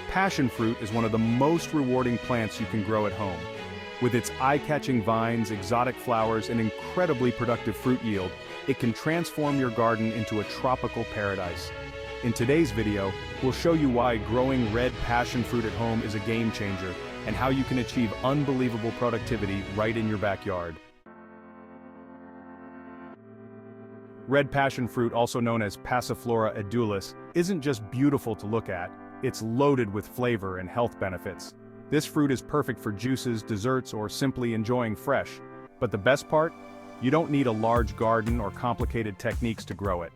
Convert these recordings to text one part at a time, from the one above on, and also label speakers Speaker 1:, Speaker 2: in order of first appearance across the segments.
Speaker 1: Passion fruit is one of the most rewarding plants you can grow at home. With its eye-catching vines, exotic flowers, and incredibly productive fruit yield, it can transform your garden into a tropical paradise. In today's video, we'll show you why growing red passion fruit at home is a game changer, and how you can achieve unbelievable productivity right in your backyard. Red passion fruit, also known as Passiflora edulis, isn't just beautiful to look at, it's loaded with flavor and health benefits. This fruit is perfect for juices, desserts, or simply enjoying fresh. But the best part? You don't need a large garden or complicated techniques to grow it.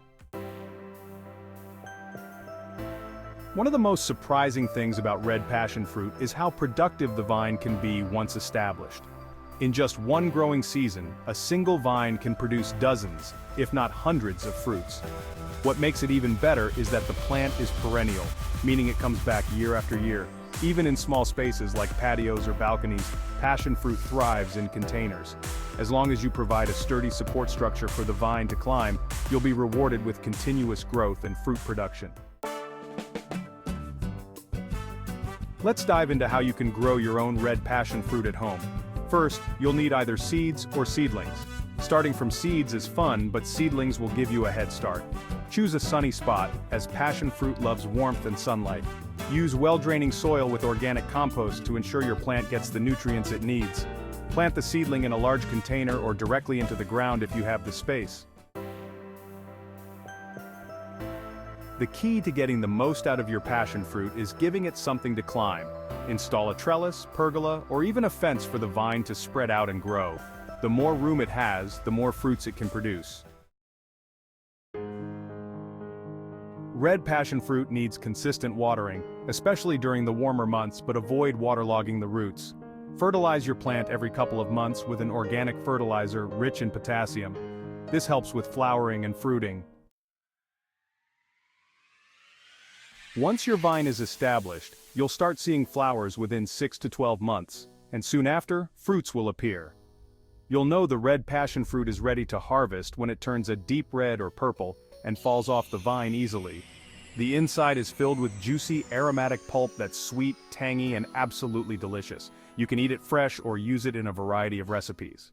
Speaker 1: One of the most surprising things about red passion fruit is how productive the vine can be once established. In just one growing season, a single vine can produce dozens, if not hundreds of fruits. What makes it even better is that the plant is perennial, meaning it comes back year after year. Even in small spaces like patios or balconies, passion fruit thrives in containers. As long as you provide a sturdy support structure for the vine to climb, you'll be rewarded with continuous growth and fruit production. Let's dive into how you can grow your own red passion fruit at home. First, you'll need either seeds or seedlings. Starting from seeds is fun, but seedlings will give you a head start. Choose a sunny spot, as passion fruit loves warmth and sunlight. Use well-draining soil with organic compost to ensure your plant gets the nutrients it needs. Plant the seedling in a large container or directly into the ground if you have the space. The key to getting the most out of your passion fruit is giving it something to climb. Install a trellis, pergola, or even a fence for the vine to spread out and grow. The more room it has, the more fruits it can produce. Red passion fruit needs consistent watering, especially during the warmer months, but avoid waterlogging the roots. Fertilize your plant every couple of months with an organic fertilizer rich in potassium. This helps with flowering and fruiting. Once your vine is established, you'll start seeing flowers within 6 to 12 months, and soon after, fruits will appear. You'll know the red passion fruit is ready to harvest when it turns a deep red or purple and falls off the vine easily. The inside is filled with juicy, aromatic pulp that's sweet, tangy, and absolutely delicious. You can eat it fresh or use it in a variety of recipes.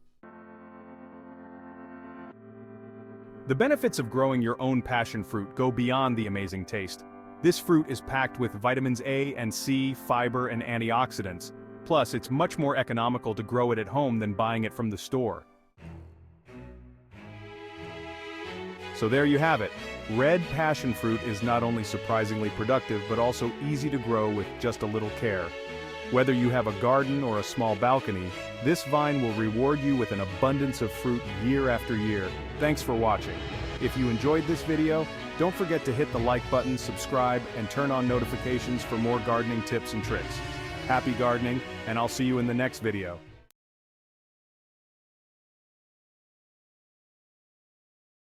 Speaker 1: The benefits of growing your own passion fruit go beyond the amazing taste. This fruit is packed with vitamins A and C, fiber, and antioxidants. Plus, it's much more economical to grow it at home than buying it from the store. So there you have it. Red passion fruit is not only surprisingly productive but also easy to grow with just a little care. Whether you have a garden or a small balcony, this vine will reward you with an abundance of fruit year after year. Thanks for watching. If you enjoyed this video, don't forget to hit the like button, subscribe, and turn on notifications for more gardening tips and tricks. Happy gardening, and I'll see you in the next video.